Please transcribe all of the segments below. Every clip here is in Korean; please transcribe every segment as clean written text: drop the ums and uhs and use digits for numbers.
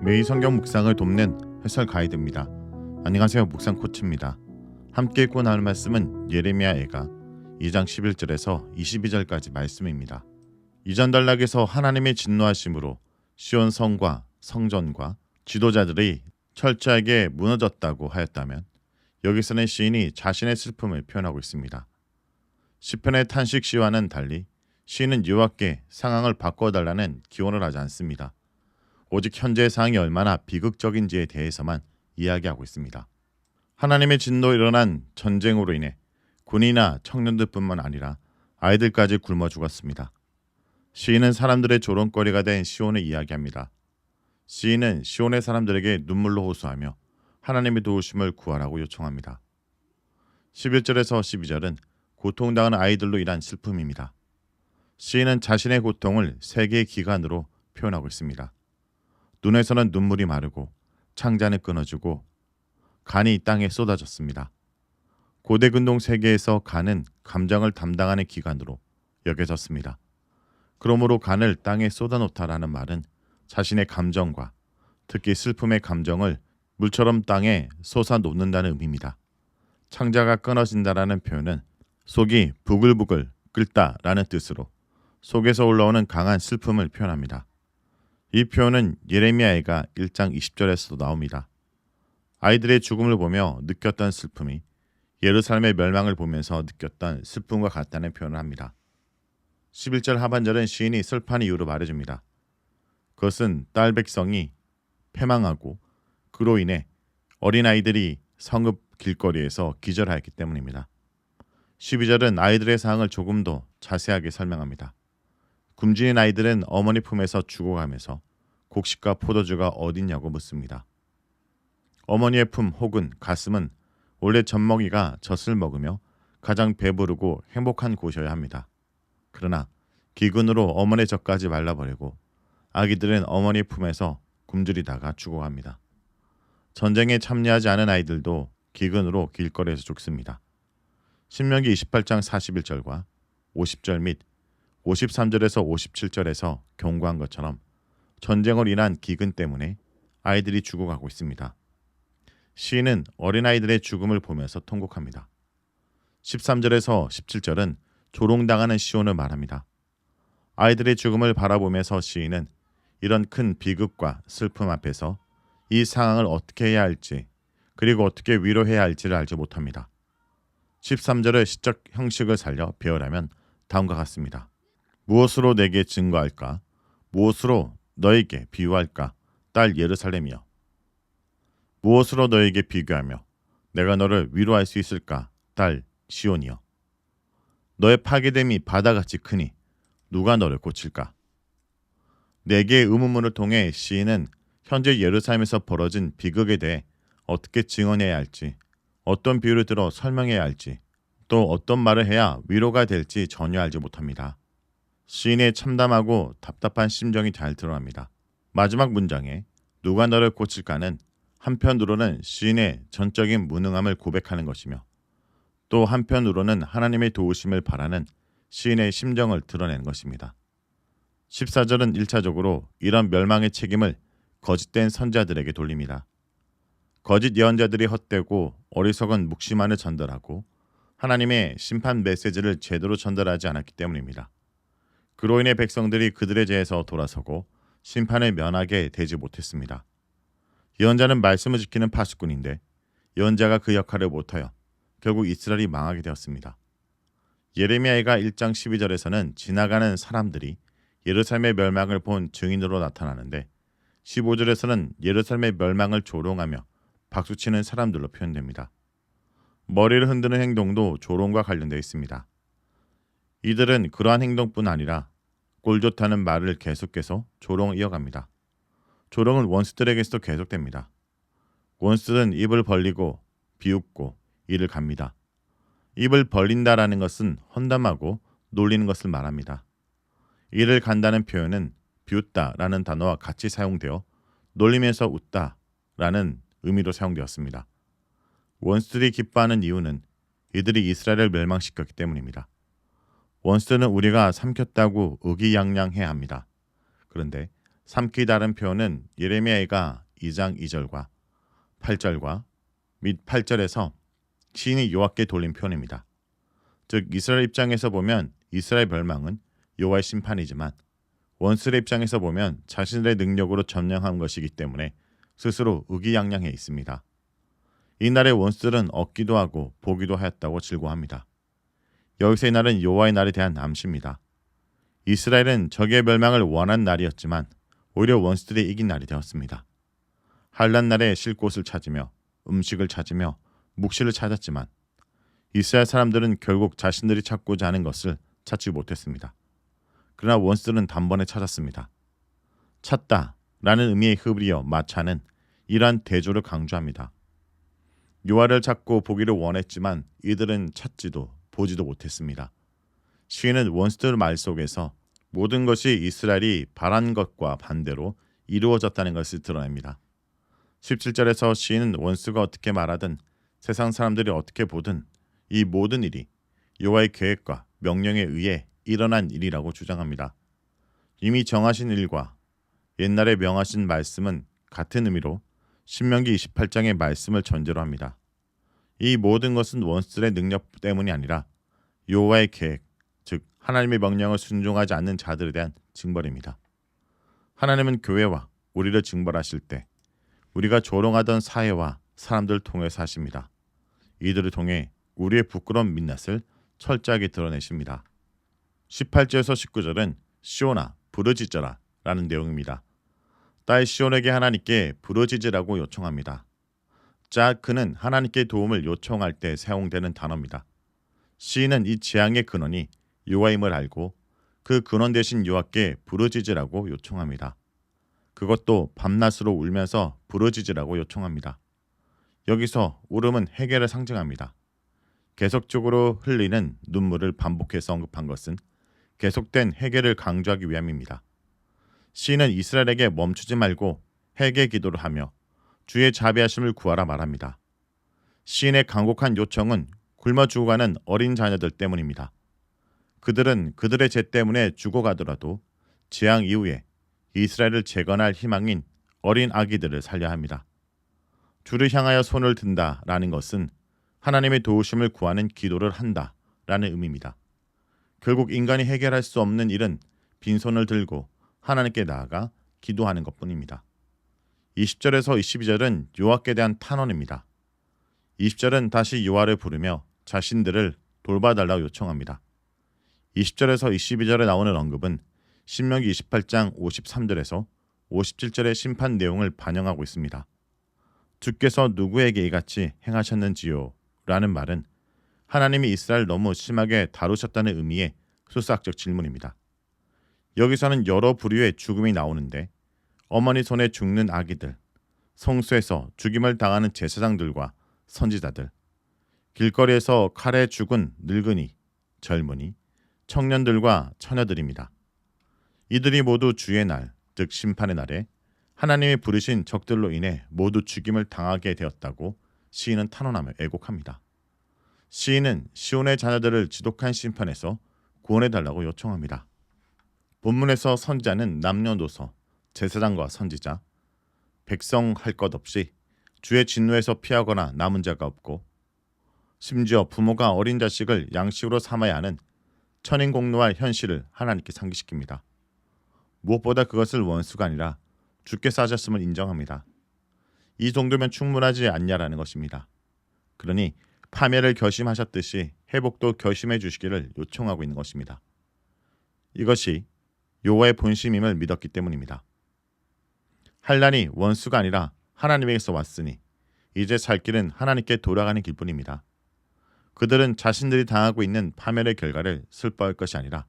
매일 성경 묵상을 돕는 해설 가이드입니다. 안녕하세요. 묵상 코치입니다. 함께 읽고 나눌 말씀은 예레미야애가 2장 11절에서 22절까지 말씀입니다. 이전 단락에서 하나님의 진노하심으로 시온 성과 성전과 지도자들이 철저하게 무너졌다고 하였다면, 여기서는 시인이 자신의 슬픔을 표현하고 있습니다. 시편의 탄식 시와는 달리 시인은 여호와께 상황을 바꿔달라는 기원을 하지 않습니다. 오직 현재의 상황이 얼마나 비극적인지에 대해서만 이야기하고 있습니다. 하나님의 진노로 일어난 전쟁으로 인해 군이나 청년들뿐만 아니라 아이들까지 굶어 죽었습니다. 시인은 사람들의 조롱거리가 된 시온을 이야기합니다. 시인은 시온의 사람들에게 눈물로 호소하며 하나님의 도우심을 구하라고 요청합니다. 11절에서 12절은 고통당하는 아이들로 인한 슬픔입니다. 시인은 자신의 고통을 세 개의 기관으로 표현하고 있습니다. 눈에서는 눈물이 마르고 창자는 끊어지고 간이 땅에 쏟아졌습니다. 고대 근동 세계에서 간은 감정을 담당하는 기관으로 여겨졌습니다. 그러므로 간을 땅에 쏟아놓다라는 말은 자신의 감정과 특히 슬픔의 감정을 물처럼 땅에 쏟아놓는다는 의미입니다. 창자가 끊어진다라는 표현은 속이 부글부글 끓다라는 뜻으로 속에서 올라오는 강한 슬픔을 표현합니다. 이 표현은 예레미야애가 1장 20절에서도 나옵니다. 아이들의 죽음을 보며 느꼈던 슬픔이 예루살렘의 멸망을 보면서 느꼈던 슬픔과 같다는 표현을 합니다. 11절 하반절은 시인이 슬퍼하는 이유로 말해줍니다. 그것은 딸 백성이 패망하고 그로 인해 어린아이들이 성읍 길거리에서 기절하였기 때문입니다. 12절은 아이들의 상황을 조금 더 자세하게 설명합니다. 굶주린 아이들은 어머니 품에서 죽어가면서 곡식과 포도주가 어딨냐고 묻습니다. 어머니의 품 혹은 가슴은 원래 젖먹이가 젖을 먹으며 가장 배부르고 행복한 곳이어야 합니다. 그러나 기근으로 어머니의 젖까지 말라버리고 아기들은 어머니 품에서 굶주리다가 죽어갑니다. 전쟁에 참여하지 않은 아이들도 기근으로 길거리에서 죽습니다. 신명기 28장 41절과 50절 및 53절에서 57절에서 경고한 것처럼 전쟁으로 인한 기근 때문에 아이들이 죽어가고 있습니다. 시인은 어린아이들의 죽음을 보면서 통곡합니다. 13절에서 17절은 조롱당하는 시온을 말합니다. 아이들의 죽음을 바라보면서 시인은 이런 큰 비극과 슬픔 앞에서 이 상황을 어떻게 해야 할지 그리고 어떻게 위로해야 할지를 알지 못합니다. 13절의 시적 형식을 살려 배우라면 다음과 같습니다. 무엇으로 내게 증거할까? 무엇으로 너에게 비유할까? 딸 예루살렘이여. 무엇으로 너에게 비교하며 내가 너를 위로할 수 있을까? 딸 시온이여. 너의 파괴됨이 바다같이 크니 누가 너를 고칠까? 네 개의 의문문을 통해 시인은 현재 예루살렘에서 벌어진 비극에 대해 어떻게 증언해야 할지, 어떤 비유를 들어 설명해야 할지, 또 어떤 말을 해야 위로가 될지 전혀 알지 못합니다. 시인의 참담하고 답답한 심정이 잘 드러납니다. 마지막 문장에 누가 너를 고칠까는 한편으로는 시인의 전적인 무능함을 고백하는 것이며 또 한편으로는 하나님의 도우심을 바라는 시인의 심정을 드러내는 것입니다. 14절은 1차적으로 이런 멸망의 책임을 거짓된 선지자들에게 돌립니다. 거짓 예언자들이 헛되고 어리석은 묵시만을 전달하고 하나님의 심판 메시지를 제대로 전달하지 않았기 때문입니다. 그로 인해 백성들이 그들의 죄에서 돌아서고 심판을 면하게 되지 못했습니다. 예언자는 말씀을 지키는 파수꾼인데 예언자가 그 역할을 못하여 결국 이스라엘이 망하게 되었습니다. 예레미야가 1장 12절에서는 지나가는 사람들이 예루살렘의 멸망을 본 증인으로 나타나는데 15절에서는 예루살렘의 멸망을 조롱하며 박수치는 사람들로 표현됩니다. 머리를 흔드는 행동도 조롱과 관련되어 있습니다. 이들은 그러한 행동뿐 아니라 꼴 좋다는 말을 계속해서 조롱을 이어갑니다. 조롱은 원수들에게서도 계속됩니다. 원수들은 입을 벌리고 비웃고 이를 갑니다. 입을 벌린다라는 것은 험담하고 놀리는 것을 말합니다. 이를 간다는 표현은 비웃다라는 단어와 같이 사용되어 놀리면서 웃다라는 의미로 사용되었습니다. 원수들이 기뻐하는 이유는 이들이 이스라엘을 멸망시켰기 때문입니다. 원수들은 우리가 삼켰다고 의기양양해야 합니다. 그런데 삼키 다른 표현은 예레미야가 2장 2절과 8절과 및 8절에서 시인이 여호와께 돌린 표현입니다. 즉 이스라엘 입장에서 보면 이스라엘 멸망은 여호와의 심판이지만 원수의 입장에서 보면 자신들의 능력으로 점령한 것이기 때문에 스스로 의기양양해 있습니다. 이날의 원수들은 얻기도 하고 보기도 하였다고 즐거워합니다. 여기서 이 날은 여호와의 날에 대한 암시입니다. 이스라엘은 적의 멸망을 원한 날이었지만 오히려 원수들이 이긴 날이 되었습니다. 환난 날에 쉴 곳을 찾으며 음식을 찾으며 묵시를 찾았지만 이스라엘 사람들은 결국 자신들이 찾고자 하는 것을 찾지 못했습니다. 그러나 원수들은 단번에 찾았습니다. 찾다라는 의미의 히브리어 마차는 이러한 대조를 강조합니다. 여호와를 찾고 보기를 원했지만 이들은 찾지도 보지도 못했습니다. 시인은 원수들 말 속에서 모든 것이 이스라엘이 바란 것과 반대로 이루어졌다는 것을 드러냅니다. 17절에서 시인은 원수가 어떻게 말하든 세상 사람들이 어떻게 보든 이 모든 일이 여호와의 계획과 명령에 의해 일어난 일이라고 주장합니다. 이미 정하신 일과 옛날에 명하신 말씀은 같은 의미로 신명기 28장의 말씀을 전제로 합니다. 이 모든 것은 원수들의 능력 때문이 아니라 여호와의 계획, 즉 하나님의 명령을 순종하지 않는 자들에 대한 징벌입니다. 하나님은 교회와 우리를 징벌하실 때 우리가 조롱하던 사회와 사람들을 통해서 하십니다. 이들을 통해 우리의 부끄러운 민낯을 철저하게 드러내십니다. 18절에서 19절은 시온아 부르짖어라 라는 내용입니다. 딸 시온에게 하나님께 부르짖으라고 요청합니다. 자, 그는 하나님께 도움을 요청할 때 사용되는 단어입니다. 시인은 이 재앙의 근원이 여호와임을 알고 그 근원 대신 여호와께 부르짖으라고 요청합니다. 그것도 밤낮으로 울면서 부르짖으라고 요청합니다. 여기서 울음은 회개를 상징합니다. 계속적으로 흘리는 눈물을 반복해서 언급한 것은 계속된 회개를 강조하기 위함입니다. 시인은 이스라엘에게 멈추지 말고 회개 기도를 하며 주의 자비하심을 구하라 말합니다. 시인의 간곡한 요청은 굶어 죽어가는 어린 자녀들 때문입니다. 그들은 그들의 죄 때문에 죽어가더라도 재앙 이후에 이스라엘을 재건할 희망인 어린 아기들을 살려야 합니다. 주를 향하여 손을 든다라는 것은 하나님의 도우심을 구하는 기도를 한다라는 의미입니다. 결국 인간이 해결할 수 없는 일은 빈손을 들고 하나님께 나아가 기도하는 것뿐입니다. 20절에서 22절은 여호와께 대한 탄원입니다. 20절은 다시 여호와를 부르며 자신들을 돌봐달라고 요청합니다. 20절에서 22절에 나오는 언급은 신명기 28장 53절에서 57절의 심판 내용을 반영하고 있습니다. 주께서 누구에게 이같이 행하셨는지요? 라는 말은 하나님이 이스라엘 너무 심하게 다루셨다는 의미의 수사학적 질문입니다. 여기서는 여러 부류의 죽음이 나오는데 어머니 손에 죽는 아기들, 성소에서 죽임을 당하는 제사장들과 선지자들, 길거리에서 칼에 죽은 늙은이, 젊은이, 청년들과 처녀들입니다. 이들이 모두 주의 날, 즉 심판의 날에 하나님이 부르신 적들로 인해 모두 죽임을 당하게 되었다고 시인은 탄원하며 애곡합니다. 시인은 시온의 자녀들을 지독한 심판에서 구원해달라고 요청합니다. 본문에서 선지자는 남녀노소, 제사장과 선지자, 백성 할 것 없이 주의 진노에서 피하거나 남은 자가 없고 심지어 부모가 어린 자식을 양식으로 삼아야 하는 천인공노할 현실을 하나님께 상기시킵니다. 무엇보다 그것을 원수가 아니라 주께서 하셨음을 인정합니다. 이 정도면 충분하지 않냐라는 것입니다. 그러니 파멸을 결심하셨듯이 회복도 결심해 주시기를 요청하고 있는 것입니다. 이것이 여호와의 본심임을 믿었기 때문입니다. 환난이 원수가 아니라 하나님에게서 왔으니 이제 살 길은 하나님께 돌아가는 길뿐입니다. 그들은 자신들이 당하고 있는 파멸의 결과를 슬퍼할 것이 아니라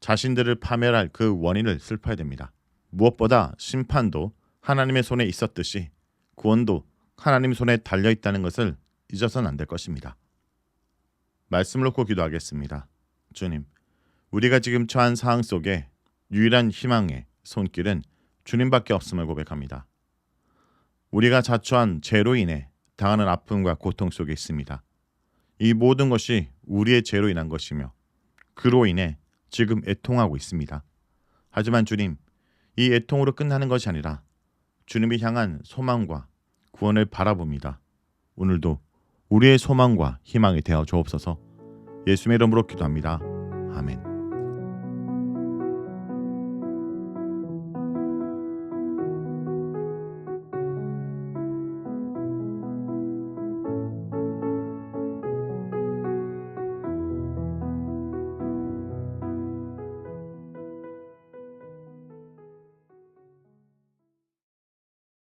자신들을 파멸할 그 원인을 슬퍼해야 됩니다. 무엇보다 심판도 하나님의 손에 있었듯이 구원도 하나님 손에 달려있다는 것을 잊어서는 안 될 것입니다. 말씀을 놓고 기도하겠습니다. 주님, 우리가 지금 처한 상황 속에 유일한 희망의 손길은 주님밖에 없음을 고백합니다. 우리가 자초한 죄로 인해 당하는 아픔과 고통 속에 있습니다. 이 모든 것이 우리의 죄로 인한 것이며 그로 인해 지금 애통하고 있습니다. 하지만 주님, 이 애통으로 끝나는 것이 아니라 주님이 향한 소망과 구원을 바라봅니다. 오늘도 우리의 소망과 희망이 되어 주옵소서. 예수의 이름으로 기도합니다. 아멘.